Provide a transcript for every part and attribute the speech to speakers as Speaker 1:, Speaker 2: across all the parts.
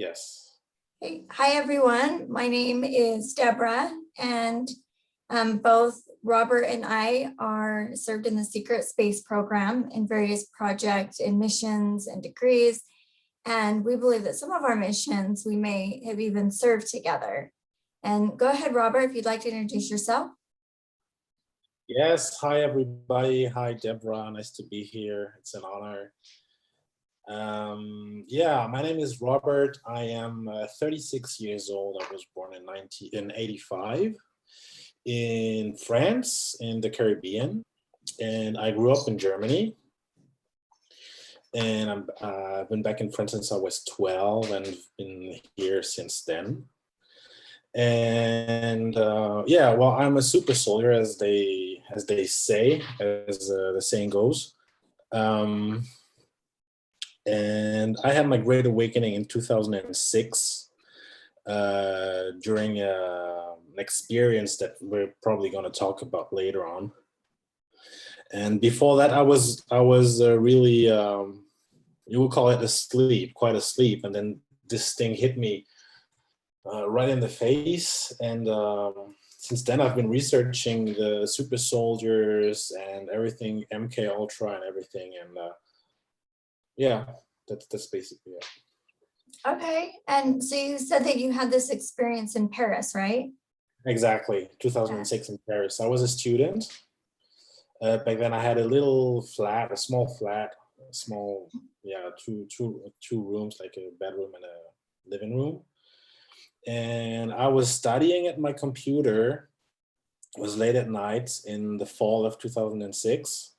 Speaker 1: Yes.
Speaker 2: Hey, hi, everyone. My name is Deborah, and both Robert and I are served in the Secret Space Program in various projects and missions and degrees. And we believe that some of our missions we may have even served together. And go ahead, Robert, if you'd like to introduce yourself.
Speaker 1: Yes. Hi, everybody. Hi, Deborah. Nice to be here. It's an honor. Yeah, my name is Robert. I am 36 years old. I was born in 85 in France, in the Caribbean, and I grew up in Germany. And I've been back in France since I was 12 and been here since then. And yeah, well, I'm a super soldier, as they say, as the saying goes. Um, and I had my great awakening in 2006 during an experience that we're probably going to talk about later on. And before that, I was really you would call it asleep, quite asleep, and then this thing hit me right in the face. And since then, I've been researching the super soldiers and everything, MK Ultra and everything. And yeah, that's basically it.
Speaker 2: Okay. And so you said that you had this experience in Paris, right?
Speaker 1: Exactly, 2006 in Paris. I was a student. Back then, I had a little flat, a small flat, a small, yeah, two rooms, like a bedroom and a living room. And I was studying at my computer. It was late at night in the fall of 2006.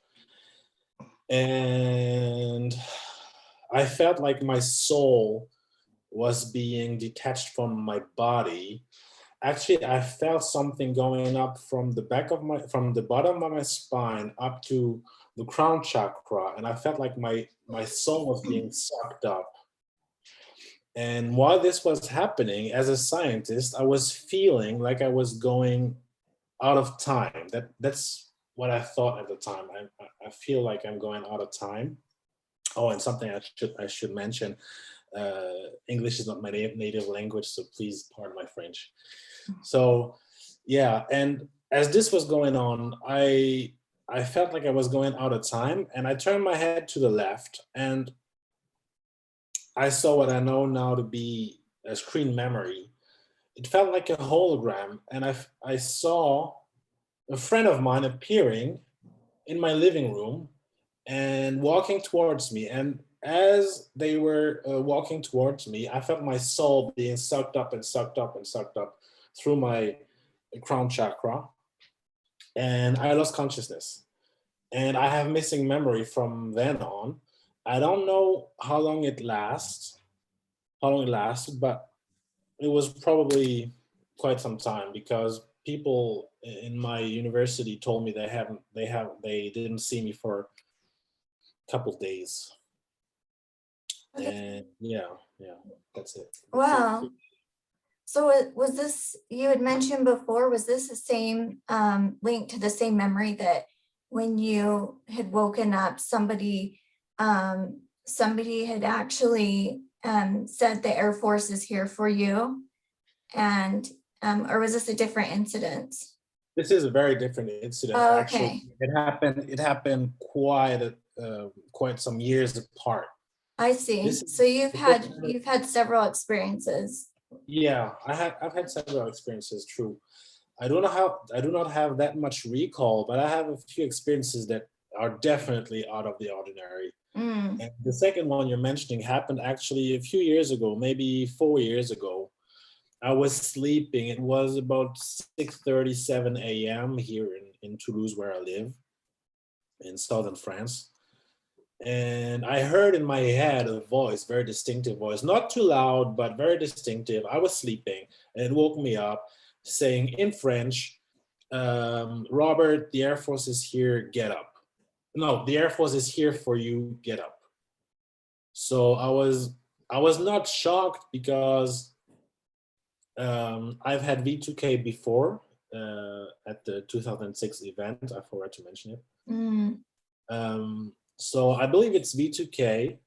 Speaker 1: And I felt like my soul was being detached from my body. Actually, I felt something going up from from the bottom of my spine up to the crown chakra. And I felt like my soul was being sucked up. And while this was happening, as a scientist, I was feeling like I was going out of time. That's what I thought at the time. I feel like I'm going out of time. Oh, and something I should mention. English is not my native language, so please pardon my French. So, yeah, and as this was going on, I felt like I was going out of time, and I turned my head to the left, and I saw what I know now to be a screen memory. It felt like a hologram, and I saw a friend of mine appearing in my living room and walking towards me. And as they were walking towards me, I felt my soul being sucked up and sucked up and sucked up through my crown chakra, and I lost consciousness. And I have missing memory from then on. I don't know how long it lasted, but it was probably quite some time, because people in my university told me they didn't see me for a couple days. And yeah, that's it.
Speaker 2: Wow. So was this, you had mentioned before, was this the same link to the same memory that when you had woken up, somebody had actually said the Air Force is here for you? And or was this a different incident?
Speaker 1: This is a very different incident.
Speaker 2: Oh,
Speaker 1: Actually,
Speaker 2: okay.
Speaker 1: it happened quite some years apart.
Speaker 2: I see.
Speaker 1: This is
Speaker 2: So you've
Speaker 1: the first
Speaker 2: had
Speaker 1: time.
Speaker 2: you've had several experiences.
Speaker 1: Yeah, I've had several experiences. True. I do not have that much recall, but I have a few experiences that are definitely out of the ordinary.
Speaker 2: Mm,
Speaker 1: And the second one you're mentioning happened actually a few years ago, maybe 4 years ago. I was sleeping. It was about 6:37 a.m. here in Toulouse, where I live in southern France. And I heard in my head a voice, very distinctive voice, not too loud, but very distinctive. I was sleeping, and it woke me up, saying in French, Robert, the Air Force is here, get up. No, the Air Force is here for you, get up. So I was not shocked, because I've had V2K before, at the 2006 event. I forgot to mention it.
Speaker 2: mm,
Speaker 1: So I believe it's V2K.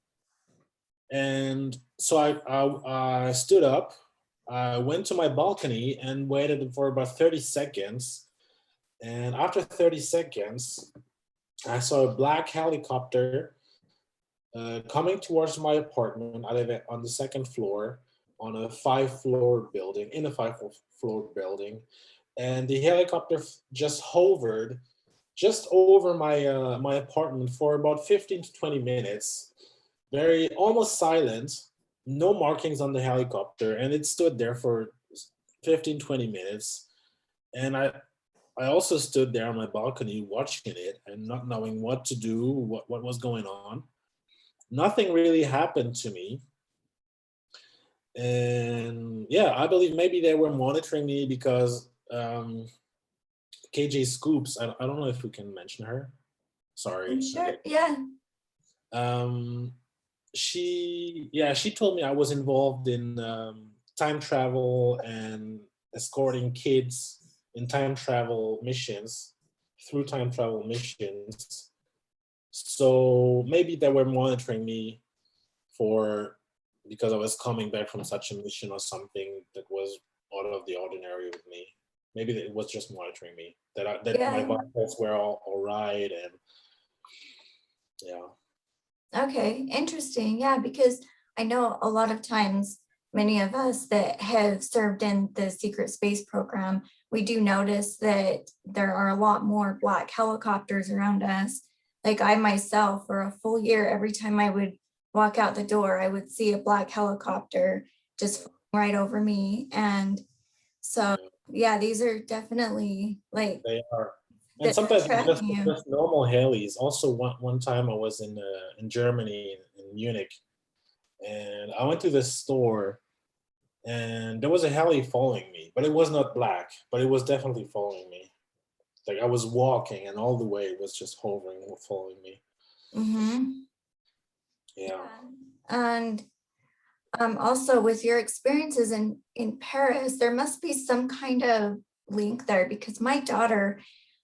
Speaker 1: And so I stood up, I went to my balcony and waited for about 30 seconds. And after 30 seconds, I saw a black helicopter coming towards my apartment. I live on the second floor on a five-floor building, in a five-floor building. And the helicopter just hovered just over my apartment for about 15 to 20 minutes, very almost silent, no markings on the helicopter, and it stood there for 15 to 20 minutes. And I also stood there on my balcony watching it and not knowing what to do, what was going on. Nothing really happened to me. And yeah, I believe maybe they were monitoring me because KJ Scoops, I don't know if we can mention her. Sorry.
Speaker 2: I'm sure, yeah.
Speaker 1: Um, she told me I was involved in time travel and escorting kids in time travel missions, through time travel missions. So maybe they were monitoring me for, because I was coming back from such a mission or something that was out of the ordinary with me. Maybe it was just monitoring me, that my
Speaker 2: Yeah.
Speaker 1: vitals were all right. And yeah.
Speaker 2: Okay, interesting. Yeah, because I know a lot of times, many of us that have served in the secret space program, we do notice that there are a lot more black helicopters around us. Like I myself, for a full year, every time I would walk out the door, I would see a black helicopter just flying right over me. And so,
Speaker 1: Yeah.
Speaker 2: yeah, these are definitely like
Speaker 1: They are, and
Speaker 2: that they're
Speaker 1: sometimes it's
Speaker 2: tracking you.
Speaker 1: just normal helis. Also, one time I was in Germany, in Munich, and I went to this store, and there was a heli following me, but it was not black, but it was definitely following me. Like I was walking, and all the way it was just hovering, following me.
Speaker 2: Mhm.
Speaker 1: Yeah.
Speaker 2: And also with your experiences in Paris, there must be some kind of link there because my daughter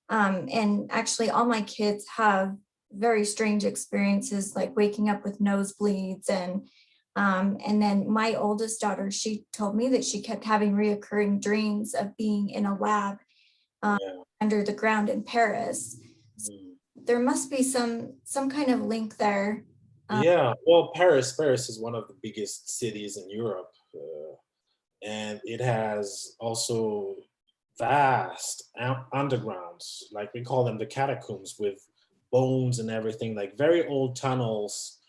Speaker 2: and actually all my kids have very strange experiences like waking up with nosebleeds and then my oldest daughter, she told me that she kept having reoccurring dreams of being in a lab
Speaker 1: Yeah.
Speaker 2: under the ground in Paris.
Speaker 1: Mm.
Speaker 2: There must be some kind of link there.
Speaker 1: Yeah. Well, Paris is one of the biggest cities in Europe, and it has also vast undergrounds, like we call them the catacombs, with bones and everything, like very old tunnels,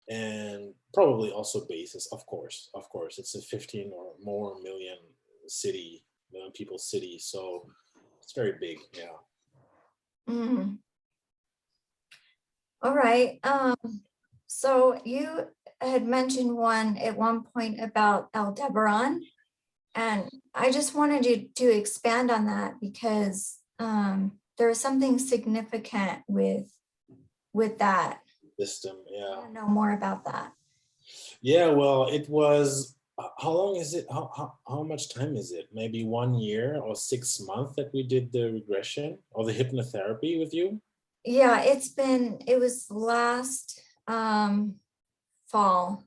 Speaker 1: and probably also bases. Of course, it's a 15 or more million people city, so it's very big. Yeah.
Speaker 2: Mm, all right. So you had mentioned one at one point about Aldebaran, and I just wanted you to expand on that because there was something significant with that.
Speaker 1: System.
Speaker 2: I
Speaker 1: Yeah.
Speaker 2: want to know more about that.
Speaker 1: Yeah, well, it was, how long is it? How much time is it? Maybe 1 year or 6 months that we did the regression or the hypnotherapy with you?
Speaker 2: Yeah, it was last fall.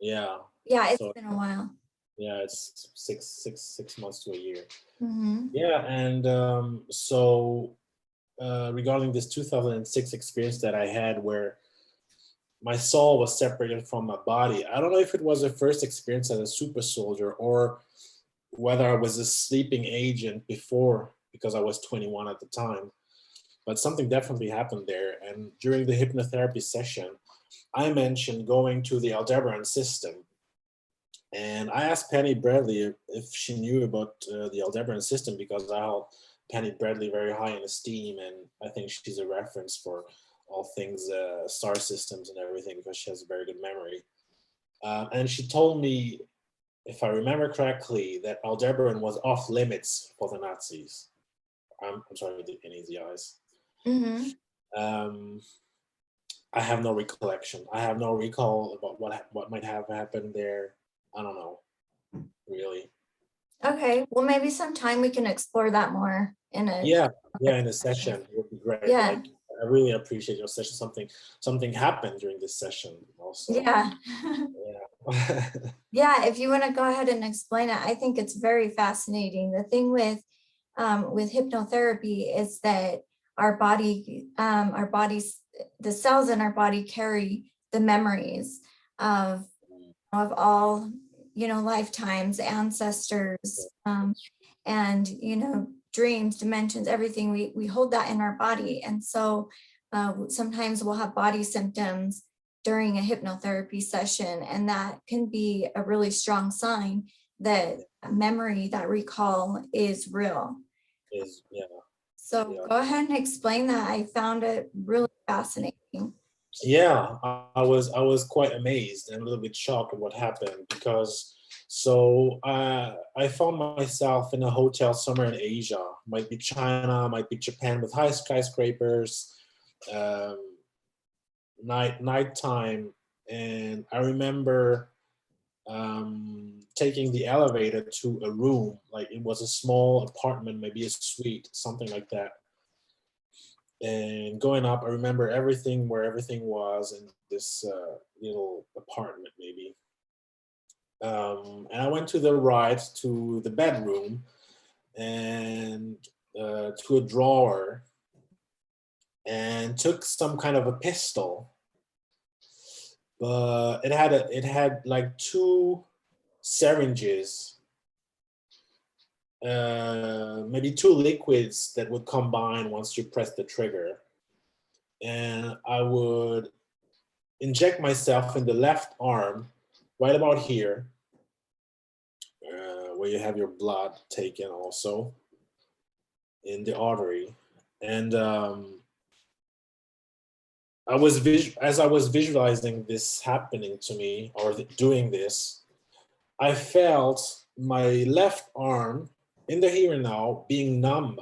Speaker 1: Yeah.
Speaker 2: Yeah, it's
Speaker 1: So
Speaker 2: been a while.
Speaker 1: yeah, it's 6 months to a year.
Speaker 2: Hmm.
Speaker 1: Yeah, and so regarding this 2006 experience that I had where my soul was separated from my body, I don't know if it was the first experience as a super soldier or whether I was a sleeping agent before because I was 21 at the time. But something definitely happened there. And during the hypnotherapy session, I mentioned going to the Aldebaran system. And I asked Penny Bradley if she knew about the Aldebaran system because I held Penny Bradley very high in esteem. And I think she's a reference for all things star systems and everything because she has a very good memory. And she told me, if I remember correctly, that Aldebaran was off limits for the Nazis. I'm sorry, in easy eyes.
Speaker 2: Hmm.
Speaker 1: Um, I have no recollection. I have no recall about what might have happened there. I don't know, really.
Speaker 2: Okay, well, maybe sometime we can explore that more in a
Speaker 1: Yeah, yeah, in a
Speaker 2: session.
Speaker 1: session would be great.
Speaker 2: Yeah.
Speaker 1: Like I really appreciate your session. Something happened during this session also.
Speaker 2: Yeah.
Speaker 1: Yeah.
Speaker 2: Yeah, if you want to go ahead and explain it, I think it's very fascinating. The thing with hypnotherapy is that our bodies, the cells in our body carry the memories of all, lifetimes, ancestors, and, dreams, dimensions, everything. We hold that in our body. And so sometimes we'll have body symptoms during a hypnotherapy session, and that can be a really strong sign that memory, that recall is real.
Speaker 1: Yeah.
Speaker 2: So
Speaker 1: Yeah.
Speaker 2: go ahead and explain that. I found it really fascinating.
Speaker 1: Yeah, I was quite amazed and a little bit shocked at what happened because I found myself in a hotel somewhere in Asia, might be China, might be Japan, with high skyscrapers, um, nighttime, and I remember taking the elevator to a room, like it was a small apartment, maybe a suite, something like that. And going up, I remember everything, where everything was in this little apartment, maybe. And I went to the right to the bedroom and to a drawer and took some kind of a pistol, but it had like two syringes, maybe two liquids that would combine once you press the trigger, and I would inject myself in the left arm, right about here, where you have your blood taken, also in the artery. And as I was visualizing this happening to me, or doing this, I felt my left arm in the here and now being numb,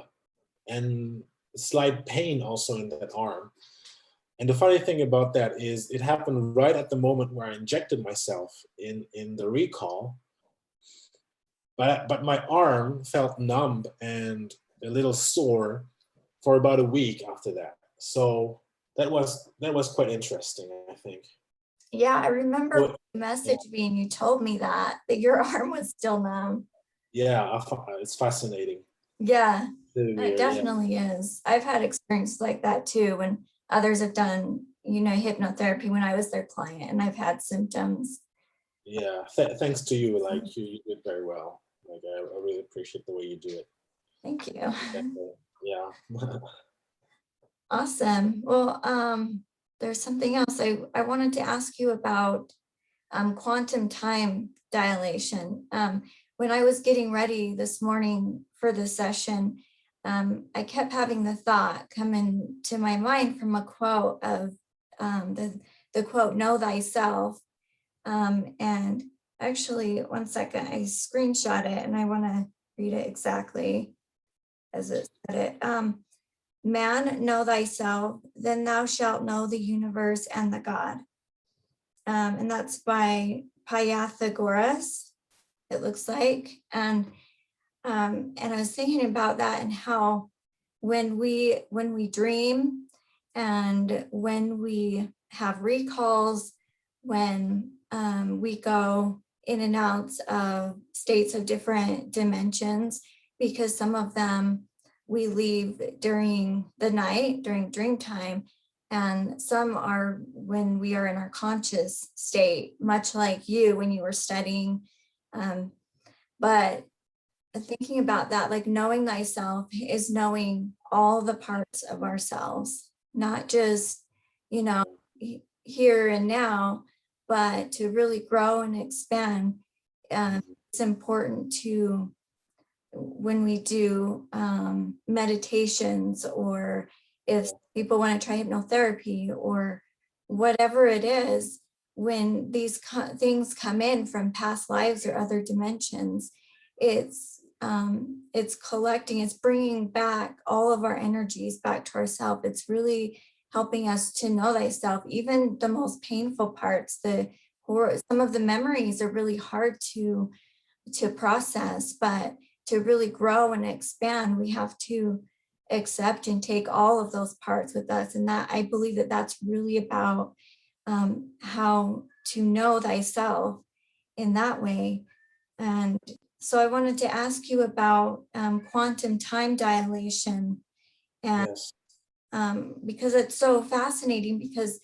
Speaker 1: and slight pain also in that arm. And the funny thing about that is it happened right at the moment where I injected myself in the recall. But my arm felt numb and a little sore for about a week after that. So that was quite interesting, I think.
Speaker 2: Yeah, I remember
Speaker 1: Well,
Speaker 2: you
Speaker 1: yeah,
Speaker 2: messaged me and you told me that your arm was still numb.
Speaker 1: yeah, it's fascinating.
Speaker 2: Yeah,
Speaker 1: Really
Speaker 2: it
Speaker 1: weird, yeah.
Speaker 2: definitely is. I've had experiences like that too when others have done, hypnotherapy when I was their client and I've had symptoms.
Speaker 1: Yeah, thanks to you. Like you did very well. Like I really appreciate the way you do it.
Speaker 2: Thank you.
Speaker 1: Definitely. Yeah.
Speaker 2: Awesome. Well, there's something else I wanted to ask you about, quantum time dilation. When I was getting ready this morning for the session, I kept having the thought come into my mind from a quote of the quote, "Know thyself." And actually, one second, I screenshot it and I want to read it exactly as it said it. Man, know thyself, then thou shalt know the universe and the God. And that's by Pythagoras, it looks like. And I was thinking about that and how when we dream and when we have recalls, when we go in and out of states of different dimensions, because some of them we leave during the night, during dream time, and some are when we are in our conscious state, much like you when you were studying. But thinking about that, like knowing thyself is knowing all the parts of ourselves, not just, you know, here and now, but to really grow and expand. It's important to, when we do meditations, or if people want to try hypnotherapy or whatever it is, when these things come in from past lives or other dimensions, it's collecting, it's bringing back all of our energies back to ourselves. It's really helping us to know thyself, even the most painful parts, the horror. Some of the memories are really hard to process, but to really grow and expand, we have to accept and take all of those parts with us. And that I believe that that's really about how to know thyself in that way. And so I wanted to ask you about quantum time dilation, and
Speaker 1: Yes.
Speaker 2: because it's so fascinating, because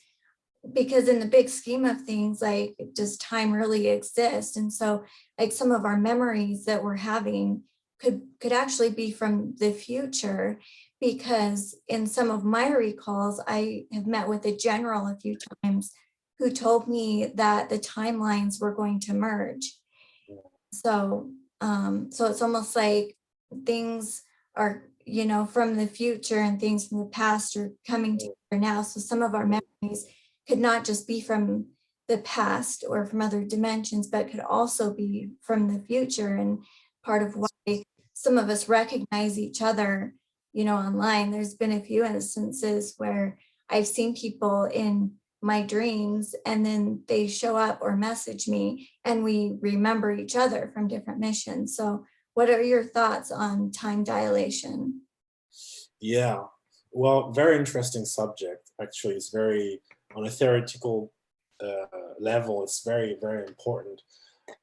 Speaker 2: in the big scheme of things, like, does time really exist? And so, like, some of our memories that we're having could actually be from the future, because in some of my recalls, I have met with a general a few times who told me that the timelines were going to merge. So so it's almost like things are, from the future, and things from the past are coming together now. So some of our memories could not just be from the past or from other dimensions, but could also be from the future. And part of why some of us recognize each other, online. There's been a few instances where I've seen people in my dreams, and then they show up or message me, and we remember each other from different missions. So what are your thoughts on time dilation?
Speaker 1: Yeah. Well, very interesting subject. Actually, it's very, on a theoretical level, it's very, very important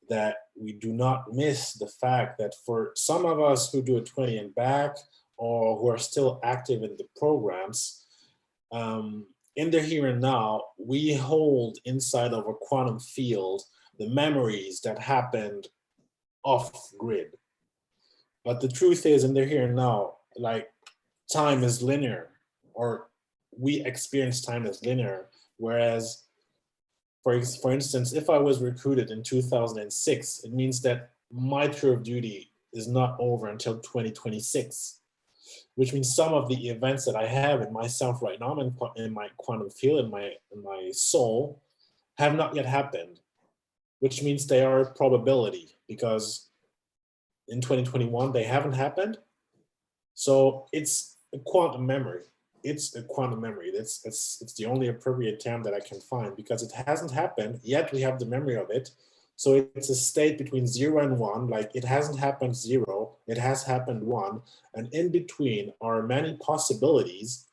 Speaker 1: that we do not miss the fact that for some of us who do a 20 and back, or who are still active in the programs, um, in the here and now, we hold inside of a quantum field the memories that happened off grid. But the truth is, in the here and now, like, time is linear, or we experience time as linear. Whereas, for instance, if I was recruited in 2006, it means that my tour of duty is not over until 2026, which means some of the events that I have in myself right now, in my quantum field, in my soul, have not yet happened, which means they are a probability, because in 2021 they haven't happened. So it's a quantum memory. It's a quantum memory. It's the only appropriate term that I can find, because it hasn't happened yet. We have the memory of it. So it's a state between 0 and 1. Like, it hasn't happened 0, it has happened 1, and in between are many possibilities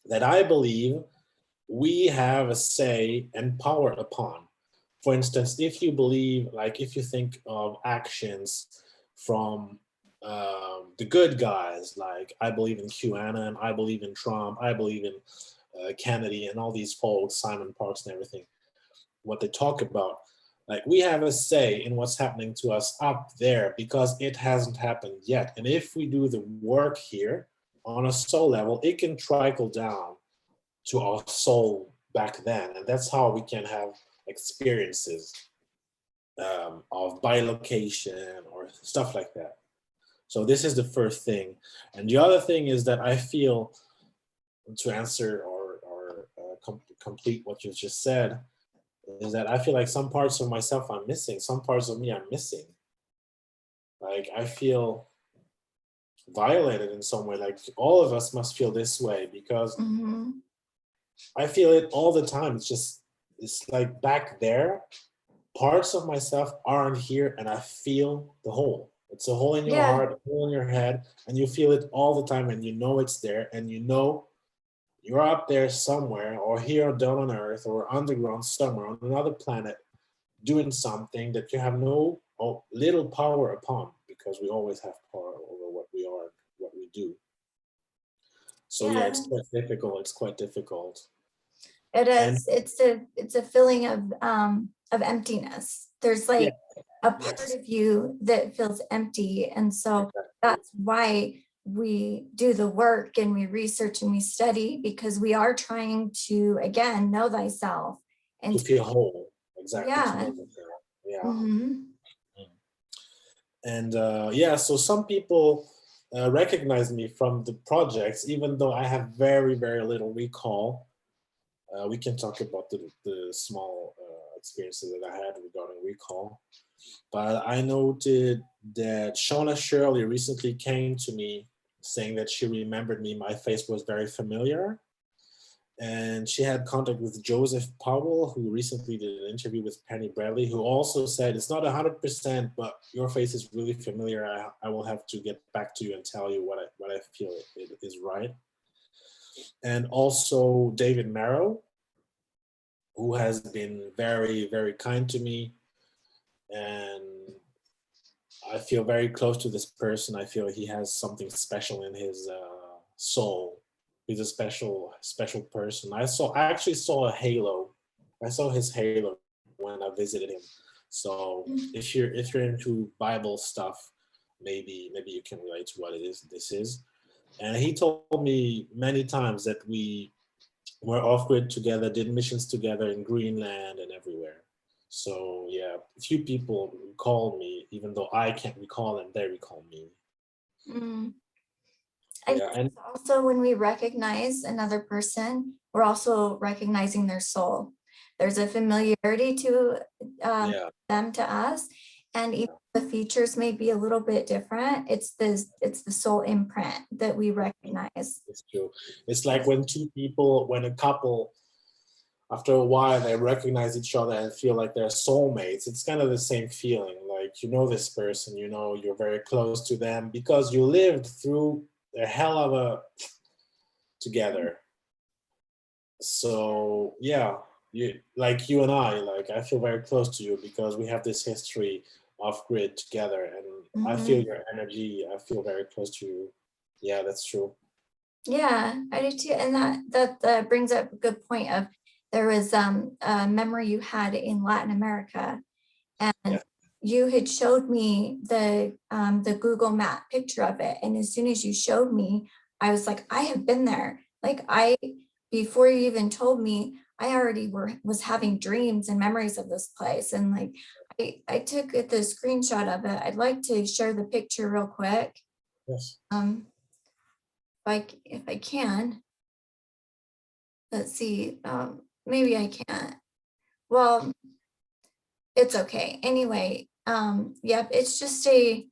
Speaker 1: that I believe we have a say and power upon. For instance, if you believe, like, if you think of actions from the good guys, like, I believe in QAnon, I believe in Trump, I believe in Kennedy, and all these folks, Simon Parks and everything, what they talk about. Like, we have a say in what's happening to us up there, because it hasn't happened yet. And if we do the work here on a soul level, it can trickle down to our soul back then. And that's how we can have experiences of bilocation or stuff like that. So this is the first thing. And the other thing is that I feel, to answer or complete what you just said, is that I feel like some parts of myself I'm missing, some parts of me I'm missing. Like, I feel violated in some way. Like, all of us must feel this way, because
Speaker 2: Mhm.
Speaker 1: I feel it all the time. It's like back there, parts of myself aren't here, and I feel the hole. It's a hole in your
Speaker 2: Yeah.
Speaker 1: heart, a hole in your head, and you feel it all the time, and you know it's there, and you know you're up there somewhere, or here down on Earth, or underground somewhere on another planet, doing something that you have no or little power upon, because we always have power over what we are, what we do. So yeah,
Speaker 2: Yeah.
Speaker 1: it's quite difficult. It's quite difficult.
Speaker 2: It
Speaker 1: And
Speaker 2: is. It's a feeling of emptiness. There's
Speaker 1: yeah,
Speaker 2: like a part
Speaker 1: yes,
Speaker 2: of you that feels empty. And so
Speaker 1: exactly.
Speaker 2: that's why we do the work, and we research and we study, because we are trying to, again, know thyself.
Speaker 1: To
Speaker 2: And
Speaker 1: feel whole, exactly, to
Speaker 2: yeah.
Speaker 1: know that. Yeah.
Speaker 2: Hmm.
Speaker 1: And yeah, so some people recognize me from the projects, even though I have very, very little recall. We can talk about the small experiences that I had regarding recall. But I noted that Shauna Shirley recently came to me saying that she remembered me. My face was very familiar. And she had contact with Joseph Powell, who recently did an interview with Penny Bradley, who also said it's not 100%, but your face is really familiar. I will have to get back to you and tell you what what I feel it is right. And also David Marrow, who has been very, very kind to me. And I feel very close to this person. I feel he has something special in his soul. He's a special person. I actually saw a halo. I saw his halo when I visited him. So if you're into Bible stuff, maybe you can relate to what it is this is. And he told me many times that we were off grid together, did missions together in Greenland and everywhere. So yeah, a few people recall me, even though I can't recall them, they recall me.
Speaker 2: Mm. I
Speaker 1: Yeah,
Speaker 2: think
Speaker 1: and
Speaker 2: it's also when we recognize another person, we're also recognizing their soul. There's a familiarity to
Speaker 1: yeah,
Speaker 2: them to us, and even
Speaker 1: yeah,
Speaker 2: the features may be a little bit different. It's the soul imprint that we recognize.
Speaker 1: it's true. It's like when two people, when a couple, after a while, they recognize each other and feel like they're soulmates. It's kind of the same feeling. Like you know this person, you know you're very close to them because you lived through a hell of a together. So yeah, you and I, like I feel very close to you because we have this history off grid together, and I feel
Speaker 2: Mhm.
Speaker 1: your energy. I feel very close to you. Yeah, that's true.
Speaker 2: Yeah, I do too. And that brings up a good point of there was a memory you had in Latin America, and
Speaker 1: Yeah,
Speaker 2: you had showed me the Google Map picture of it. And as soon as you showed me, I was like, I have been there. Like I before you even told me, I already was having dreams and memories of this place. And like I took the screenshot of it. I'd like to share the picture real quick.
Speaker 1: yes.
Speaker 2: Um, if I can. Let's see, maybe I can't. Well, it's okay. Anyway, yep, it's just a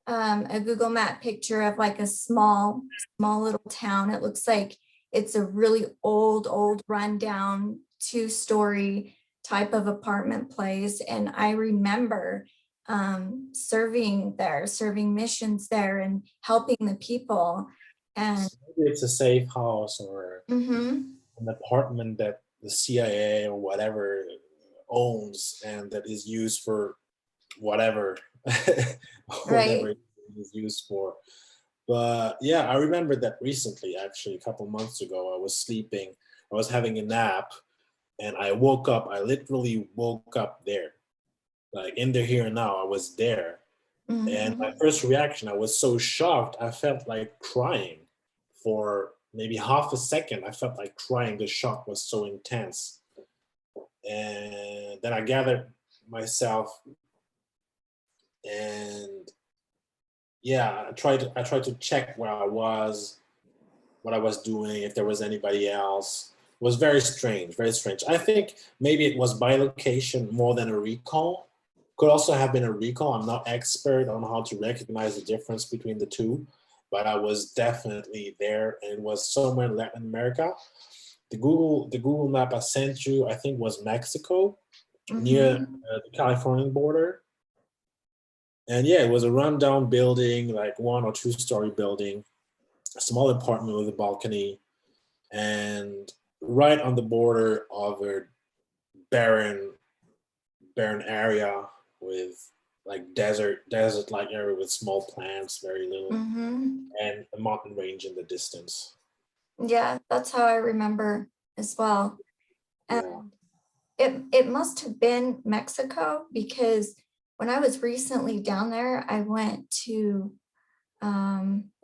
Speaker 2: Google Map picture of like a small little town. It looks like it's a really old rundown 2-story type of apartment place. And I remember serving there, serving missions there and helping the people. And
Speaker 1: So maybe it's a safe house or
Speaker 2: mhm,
Speaker 1: an apartment that the CIA or whatever owns and that is used for whatever, whatever
Speaker 2: right.
Speaker 1: it is used for. But yeah, I remember that recently, actually, a couple months ago, I was sleeping, I was having a nap, and I woke up. I literally woke up there, like in the here and now. I was there, and my
Speaker 2: Mhm.
Speaker 1: first reaction, I was so shocked. I felt like crying for maybe half a second. I felt like crying. The shock was so intense, and then I gathered myself, and yeah, I tried to check where I was, what I was doing, if there was anybody else. It was very strange, very strange. I think maybe it was bilocation more than a recall. Could also have been a recall. I'm not expert on how to recognize the difference between the two, but I was definitely there, and it was somewhere in Latin America. The Google map I sent you, I think, was Mexico, near
Speaker 2: Mhm.
Speaker 1: the Californian border. And yeah, it was a rundown building, like 1 or 2 story building, a small apartment with a balcony, and right on the border of a barren barren area with like desert like area with small plants, very little,
Speaker 2: Mhm.
Speaker 1: and a mountain range in the distance.
Speaker 2: Yeah, that's how I remember as well. And
Speaker 1: Yeah.
Speaker 2: it must have been Mexico because when I was recently down there, I went to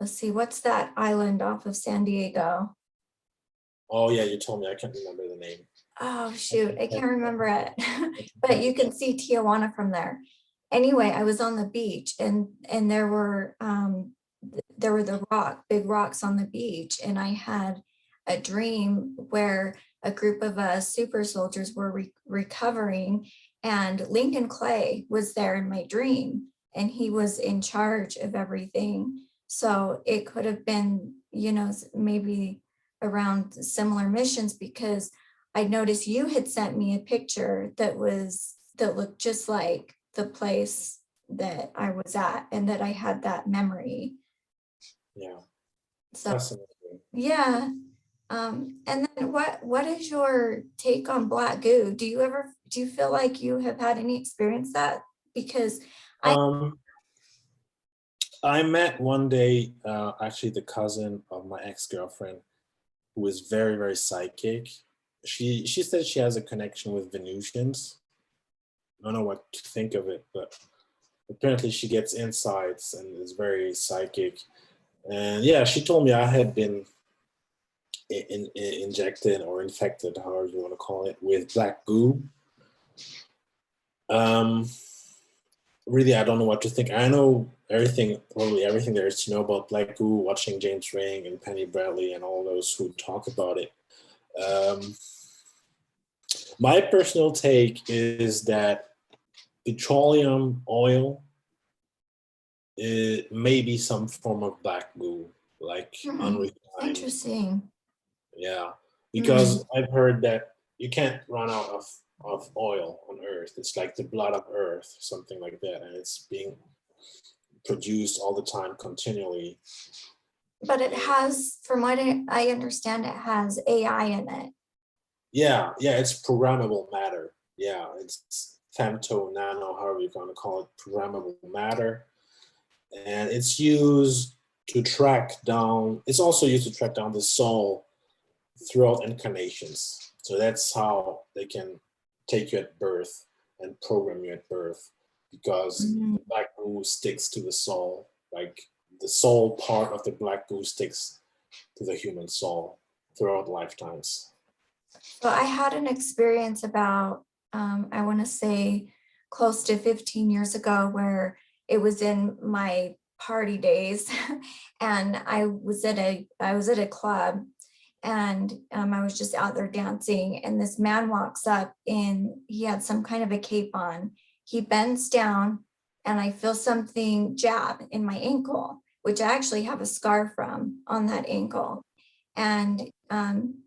Speaker 2: let's see, what's that island off of San Diego?
Speaker 1: Oh yeah, you told me. I can't remember the name.
Speaker 2: Oh
Speaker 1: I
Speaker 2: shoot,
Speaker 1: can
Speaker 2: I
Speaker 1: check.
Speaker 2: can't remember it.
Speaker 1: I can
Speaker 2: But
Speaker 1: try to
Speaker 2: you can
Speaker 1: check.
Speaker 2: see Tijuana from there. Anyway, I was on the beach and there were big rocks on the beach, and I had a dream where a group of us super soldiers were recovering, and Lincoln Clay was there in my dream, and he was in charge of everything. So it could have been, maybe around similar missions because I noticed you had sent me a picture that looked just like the place that I was at and that I had that memory.
Speaker 1: Yeah.
Speaker 2: So
Speaker 1: Fascinating.
Speaker 2: yeah. And then what is your take on black goo? Do you feel like you have had any experience that? Because I
Speaker 1: Um, I met one day, actually the cousin of my ex-girlfriend, who is very, very psychic. She said she has a connection with Venusians. I don't know what to think of it, but apparently she gets insights and is very psychic. And yeah, she told me I had been injected or infected, however you want to call it, with black goo. Um, Really, I don't know what to think. I know everything, probably everything there is to know about black goo, watching James Ring and Penny Bradley and all those who talk about it. Um, my personal take is that petroleum oil, it may be some form of black goo, like unrefined.
Speaker 2: interesting.
Speaker 1: Yeah,
Speaker 2: Hmm.
Speaker 1: because I've heard that you can't run out of oil on Earth. It's like the blood of Earth, something like that, and it's being produced all the time, continually.
Speaker 2: But it
Speaker 1: And
Speaker 2: has, from what I understand, it has AI in it.
Speaker 1: yeah, yeah, it's programmable matter. Yeah, it's femto, nano, however you're going to call it, programmable matter, and it's used to track down. It's also used to track down the soul throughout incarnations. So that's how they can take you at birth and program you at birth, because
Speaker 2: Mhm.
Speaker 1: the black goo sticks to the soul. Like the soul part of the black goo sticks to the human soul throughout lifetimes.
Speaker 2: So I had an experience about, I want to say close to 15 years ago, where it was in my party days and I was at a club, and I was just out there dancing, and this man walks up and he had some kind of a cape on. He bends down and I feel something jab in my ankle, which I actually have a scar from on that ankle. And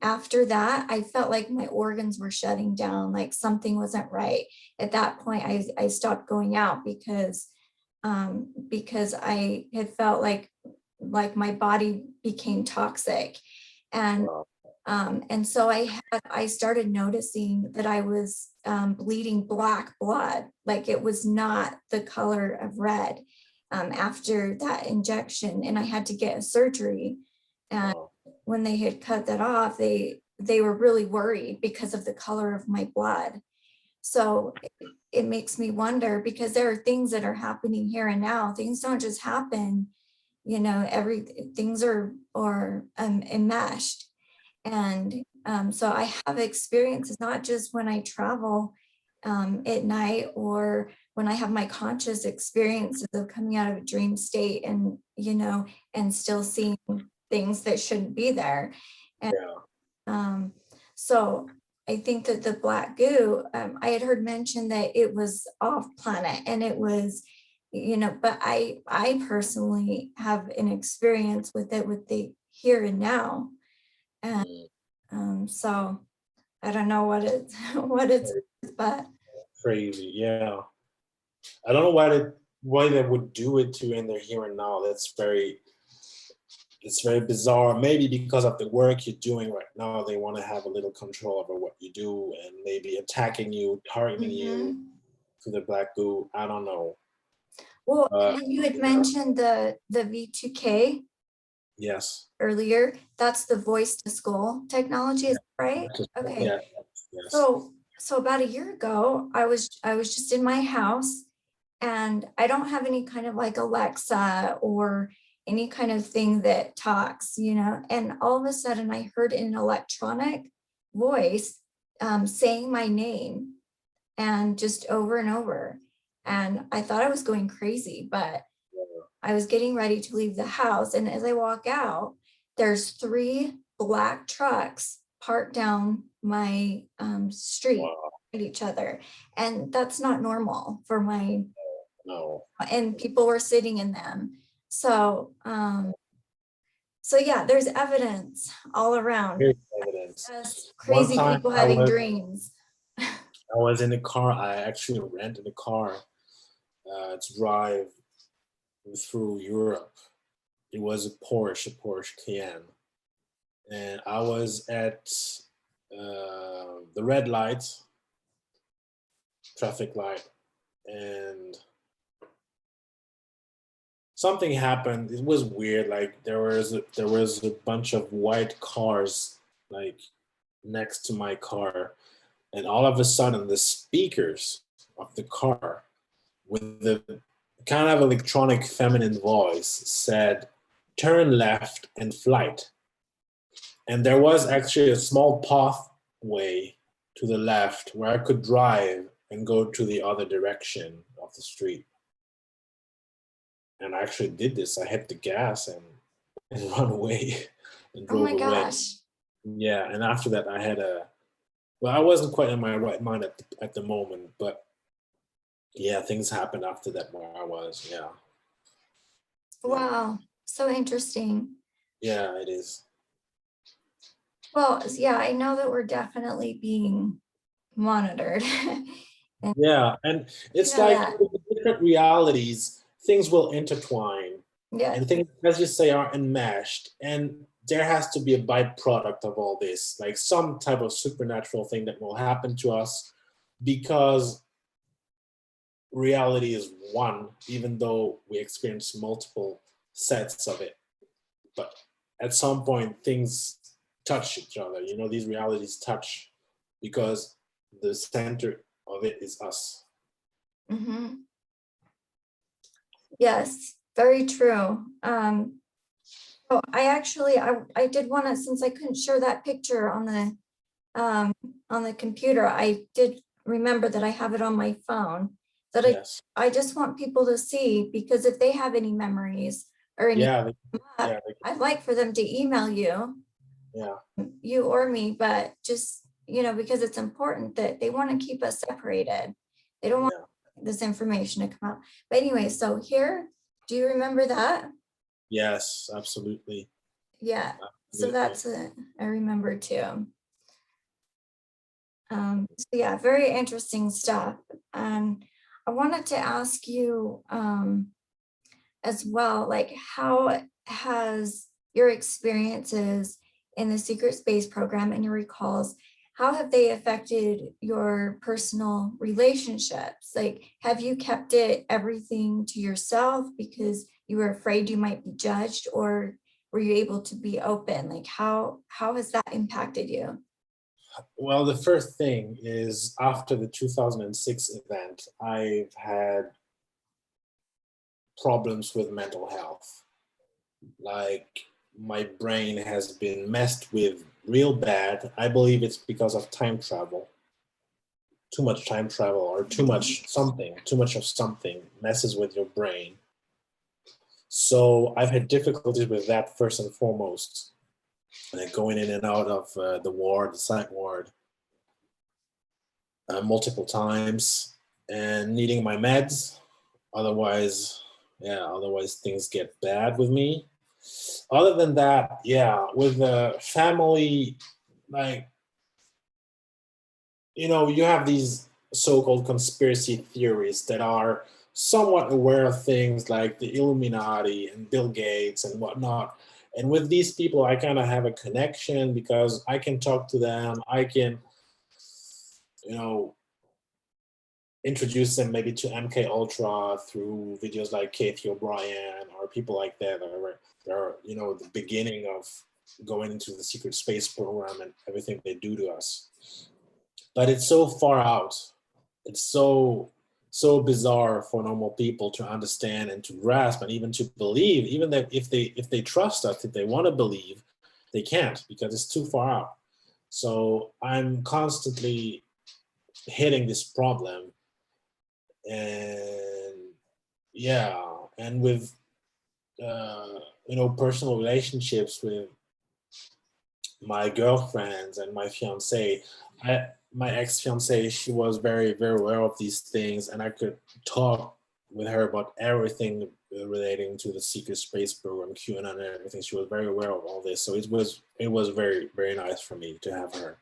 Speaker 2: after that, I felt like my organs were shutting down, like something wasn't right. At that point, I stopped going out because I had felt like my body became toxic. And
Speaker 1: Wow.
Speaker 2: and so I started noticing that I was bleeding black blood, like it was not the color of red after that injection, and I had to get a surgery. And
Speaker 1: Wow.
Speaker 2: when they had cut that off, they were really worried because of the color of my blood. So it makes me wonder, because there are things that are happening here and now. Things don't just happen, every things are enmeshed. And so I have experiences, not just when I travel at night, or when I have my conscious experiences of coming out of a dream state, and, and still seeing things that shouldn't be there. And
Speaker 1: Yeah.
Speaker 2: um, so I think that the black goo, I had heard mention that it was off planet, and it was, but I personally have an experience with it, with the here and now. And
Speaker 1: Mm.
Speaker 2: so I don't know what it's what it's, but
Speaker 1: Crazy. Yeah. I don't know why they would do it to in their here and now. It's very bizarre. Maybe because of the work you're doing right now, they want to have a little control over what you do and maybe attacking you, targeting you
Speaker 2: mhm.
Speaker 1: through the black goo. I don't know.
Speaker 2: Well,
Speaker 1: Uh,
Speaker 2: and you had
Speaker 1: yeah.
Speaker 2: mentioned the V2K
Speaker 1: Yes.
Speaker 2: earlier. That's the voice to skull technology, is
Speaker 1: Yeah.
Speaker 2: that right? Okay.
Speaker 1: Yeah. Yes.
Speaker 2: So about a year ago, I was just in my house, and I don't have any kind of like Alexa or any kind of thing that talks, and all of a sudden I heard an electronic voice saying my name, and just over and over. And I thought I was going crazy, but I was getting ready to leave the house. And as I walk out, there's three black trucks parked down my street
Speaker 1: Wow.
Speaker 2: at each other. And that's not normal for my,
Speaker 1: No.
Speaker 2: and people were sitting in them. So, so yeah, there's evidence all around.
Speaker 1: Here's evidence.
Speaker 2: Just
Speaker 1: One
Speaker 2: crazy
Speaker 1: time
Speaker 2: people having dreams.
Speaker 1: I was in a car. I actually rented a car to drive through Europe. it was a Porsche Cayenne, and I was at the red light, traffic light, and something happened. It was weird. Like there was a bunch of white cars like next to my car, and all of a sudden the speakers of the car with the kind of electronic feminine voice said, "Turn left and flight." And there was actually a small pathway to the left where I could drive and go to the other direction of the street. And I actually did this. I hit the gas and run away and
Speaker 2: Oh
Speaker 1: drove
Speaker 2: my
Speaker 1: away.
Speaker 2: gosh.
Speaker 1: Yeah, and after that I had a well, I wasn't quite in my right mind at the moment, but yeah, things happened after that where I was. Yeah, yeah,
Speaker 2: Wow. So interesting.
Speaker 1: yeah, it is.
Speaker 2: Well, yeah, I know that we're definitely being monitored. And
Speaker 1: Yeah, and
Speaker 2: you
Speaker 1: it's
Speaker 2: know
Speaker 1: like
Speaker 2: that.
Speaker 1: with the different realities, things will intertwine,
Speaker 2: Yes.
Speaker 1: and things, as you say, are enmeshed, and there has to be a byproduct of all this, like some type of supernatural thing that will happen to us because reality is one, even though we experience multiple sets of it. But at some point, things touch each other. You know, these realities touch because the center of it is us.
Speaker 2: Mhm. Yes, very true. Oh, I did want to, since I couldn't share that picture um, on the computer, I did remember that I have it on my phone. That
Speaker 1: Yes.
Speaker 2: I just want people to see, because if they have any memories or any,
Speaker 1: Yeah. Yeah.
Speaker 2: I'd like for them to email
Speaker 1: Yeah.
Speaker 2: you or me, but just, because it's important that they want to keep us separated. They don't want
Speaker 1: Yeah.
Speaker 2: this information to come out. But anyway, so here, do you remember that?
Speaker 1: Yes. Absolutely.
Speaker 2: Yeah. So
Speaker 1: Absolutely.
Speaker 2: that's it. I remember too. So yeah, very interesting stuff. And I wanted to ask you as well, like, how has your experiences in the secret space program and your recalls, how have they affected your personal relationships? Like, have you kept it everything to yourself because you were afraid you might be judged, or were you able to be open? Like, how has that impacted you?
Speaker 1: Well, the first thing is after the 2006 event, I've had problems with mental health. Like my brain has been messed with real bad. I believe it's because of time travel. Too much time travel or too much of something messes with your brain. So I've had difficulties with that first and foremost. Like going in and out of the ward, the psych ward, multiple times and needing my meds. Otherwise, yeah, otherwise things get bad with me. Other than that, yeah, with the family, like, you have these so-called conspiracy theories that are somewhat aware of things like the Illuminati and Bill Gates and whatnot. And with these people, I kind of have a connection because I can talk to them. I can, you know, introduce them maybe to MK Ultra through videos like Katie O'Brien or people like that that are the beginning of going into the secret space program and everything they do to us. But it's so far out. It's so bizarre for normal people to understand and to grasp and even to believe. Even that if they trust us, if they want to believe, they can't because it's too far out. So I'm constantly hitting this problem, and yeah, and with personal relationships with my girlfriends and my fiance. My ex fiance, she was very very aware of these things, and I could talk with her about everything relating to the secret space program, QAnon, and everything. She was very aware of all this, so it was very very nice for me to have her.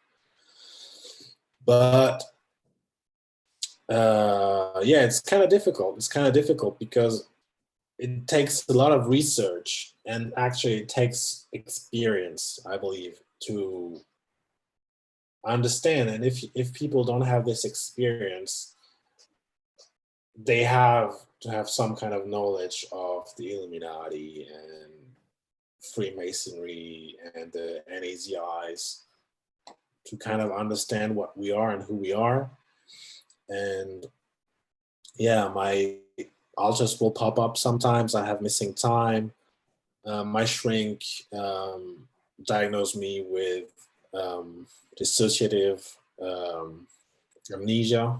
Speaker 1: But yeah, it's kind of difficult. It's kind of difficult because it takes a lot of research, and actually it takes experience, I believe, to understand. And if people don't have this experience, they have to have some kind of knowledge of the Illuminati and Freemasonry and the NAZIs to kind of understand what we are and who we are. And yeah, my ulcers will pop up sometimes. I have missing time. My shrink diagnosed me with dissociative amnesia,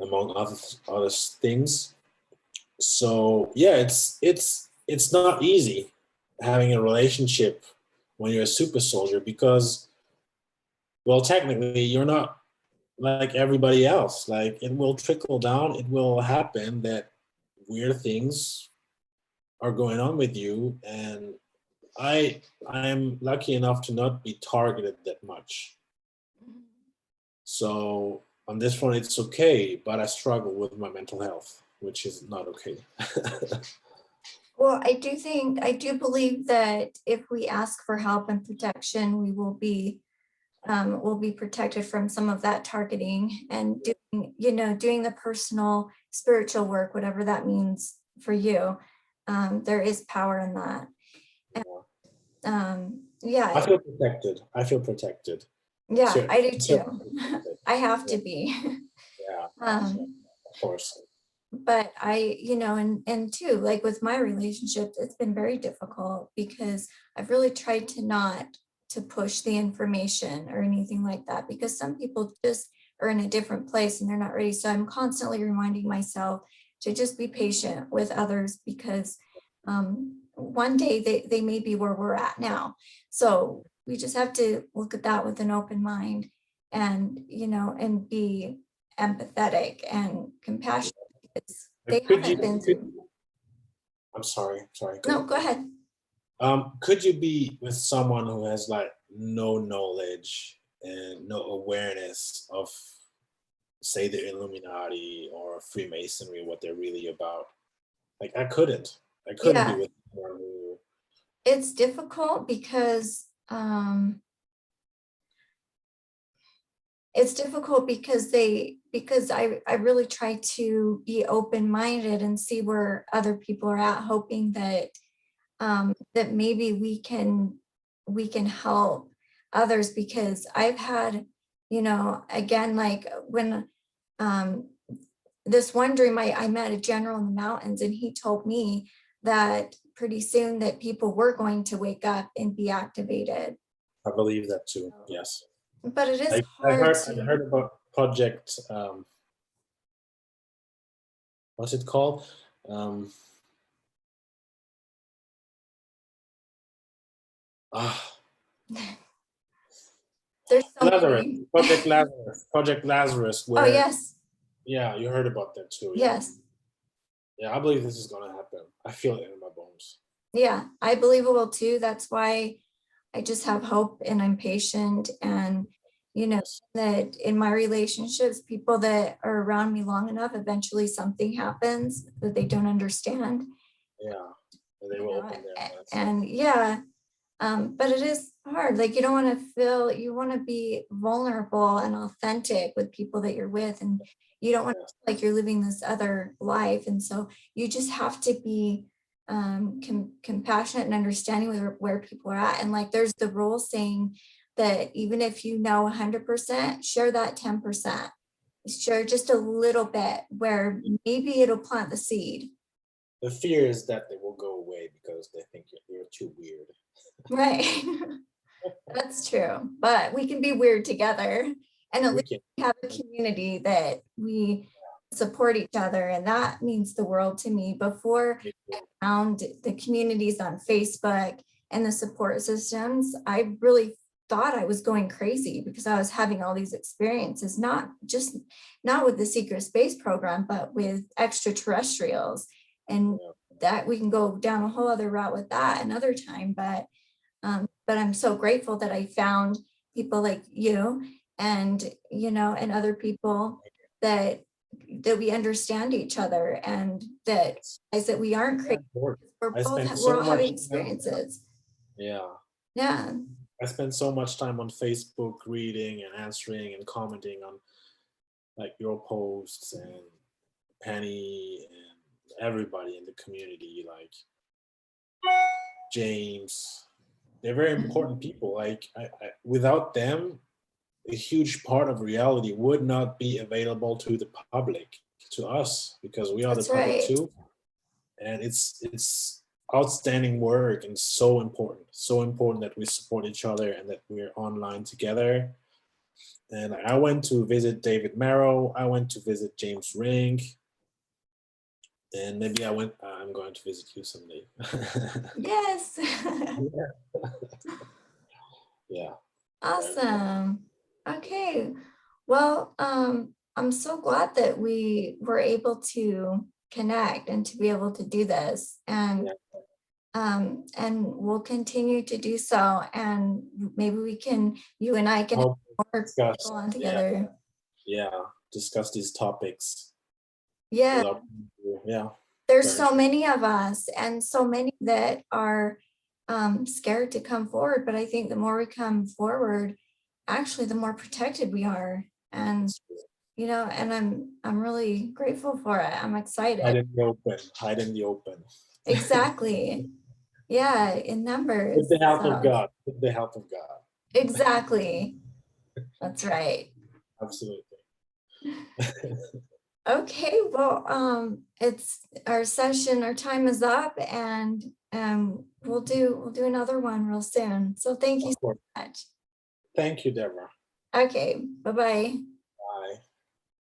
Speaker 1: among other things. So yeah, it's not easy having a relationship when you're a super soldier, because, well, technically you're not like everybody else. Like, it will trickle down. It will happen that weird things are going on with you, and I'm lucky enough to not be targeted that much. So on this front, it's okay, but I struggle with my mental health, which is not okay.
Speaker 2: Well, I do believe that if we ask for help and protection, we'll be protected from some of that targeting, and doing the personal spiritual work, whatever that means for you. There is power in that.
Speaker 1: I
Speaker 2: Yeah,
Speaker 1: feel protected. I feel protected.
Speaker 2: yeah,
Speaker 1: Sure.
Speaker 2: I do
Speaker 1: I feel
Speaker 2: too.
Speaker 1: protected.
Speaker 2: I have
Speaker 1: Yeah,
Speaker 2: to be.
Speaker 1: yeah,
Speaker 2: Um,
Speaker 1: of course.
Speaker 2: but and too, like with my relationships, it's been very difficult because I've really tried to not to push the information or anything like that, because some people just are in a different place and they're not ready. So I'm constantly reminding myself to just be patient with others, because one day they may be where we're at now. So we just have to look at that with an open mind, and and be empathetic and compassionate. They
Speaker 1: Could
Speaker 2: haven't been
Speaker 1: could,
Speaker 2: through.
Speaker 1: I'm sorry, go
Speaker 2: No,
Speaker 1: ahead.
Speaker 2: go ahead.
Speaker 1: Could you be with someone who has like no knowledge and no awareness of, say, the Illuminati or Freemasonry, what they're really about? Like, I couldn't be
Speaker 2: Yeah,
Speaker 1: with someone who,
Speaker 2: it's difficult because I really try to be open-minded and see where other people are at, hoping that that maybe we can help others, because I've had, again, like when um this one dream, I met a general in the mountains, and he told me that pretty soon that people were going to wake up and be activated.
Speaker 1: I believe that too. Yes.
Speaker 2: But it is
Speaker 1: I
Speaker 2: hard
Speaker 1: I
Speaker 2: to.
Speaker 1: heard about project, what's it called? Um, ah,
Speaker 2: There's so
Speaker 1: Lazarus,
Speaker 2: many.
Speaker 1: Project Lazarus,
Speaker 2: Oh,
Speaker 1: where,
Speaker 2: yes,
Speaker 1: yeah, you heard about that too. Yeah,
Speaker 2: yes.
Speaker 1: yeah, I believe this is gonna happen. I feel it in my bones.
Speaker 2: Yeah, I believe it will too. That's why I just have hope and I'm patient. And,
Speaker 1: Yes,
Speaker 2: that in my relationships, people that are around me long enough, eventually something happens that they don't understand,
Speaker 1: yeah, and they
Speaker 2: you
Speaker 1: will
Speaker 2: know,
Speaker 1: open their eyes.
Speaker 2: and yeah, but it is hard. Like, you don't want to you want to be vulnerable and authentic with people that you're with, and you don't want to
Speaker 1: Yes,
Speaker 2: feel like you're living this other life. And so you just have to be compassionate and understanding with where people are at. And like, there's the rule saying that even if you know 100%, share that 10%. Share just a little bit where maybe it'll plant the seed.
Speaker 1: the fear is that they will go away because they think you're too weird.
Speaker 2: Right. That's true, but we can be weird together, and at
Speaker 1: We
Speaker 2: least
Speaker 1: can.
Speaker 2: we have a community that we support each other, and that means the world to me. Before I found the communities on Facebook and the support systems, I really thought I was going crazy because I was having all these experiences, not with the secret space program, but with extraterrestrials. And
Speaker 1: Yeah.
Speaker 2: that we can go down a whole other route with that another time. But I'm so grateful that I found people like you, and and other people that we understand each other, and that is that we aren't crazy. We're
Speaker 1: I
Speaker 2: both
Speaker 1: spent
Speaker 2: we're
Speaker 1: so
Speaker 2: all having
Speaker 1: much time,
Speaker 2: experiences.
Speaker 1: yeah.
Speaker 2: Yeah,
Speaker 1: I spent so much time on Facebook reading and answering and commenting on like your posts and Penny and everybody in the community, like James. They're very important people. Like without them, a huge part of reality would not be available to the public, to us, because we are the
Speaker 2: that's
Speaker 1: public
Speaker 2: right.
Speaker 1: too. And it's outstanding work and so important that we support each other and that we're online together. And I went to visit David Marrow. I went to visit James Ring, and maybe I'm going to visit you someday.
Speaker 2: Yes.
Speaker 1: Yeah.
Speaker 2: Awesome. Okay. Well, I'm so glad that we were able to connect and to be able to do this,
Speaker 1: Yeah.
Speaker 2: and we'll continue to do so. And maybe you and I can
Speaker 1: Hope
Speaker 2: work
Speaker 1: discuss.
Speaker 2: on
Speaker 1: Yeah.
Speaker 2: together.
Speaker 1: Yeah. Discuss these topics.
Speaker 2: Yeah.
Speaker 1: Yeah.
Speaker 2: There's
Speaker 1: Very
Speaker 2: so many of us and so many that are scared to come forward. But I think the more we come forward, actually, the more protected we are. And and I'm really grateful for it. I'm
Speaker 1: Hide
Speaker 2: excited.
Speaker 1: in the open. Hide in the open.
Speaker 2: Exactly. Yeah, in numbers.
Speaker 1: With the help of
Speaker 2: So,
Speaker 1: God. With the help of God.
Speaker 2: exactly. That's right.
Speaker 1: Absolutely.
Speaker 2: Okay, well, it's our session, our time is up, and we'll do another one real soon. So thank you
Speaker 1: Of
Speaker 2: so
Speaker 1: course.
Speaker 2: much.
Speaker 1: Thank you, Deborah.
Speaker 2: Okay, bye-bye.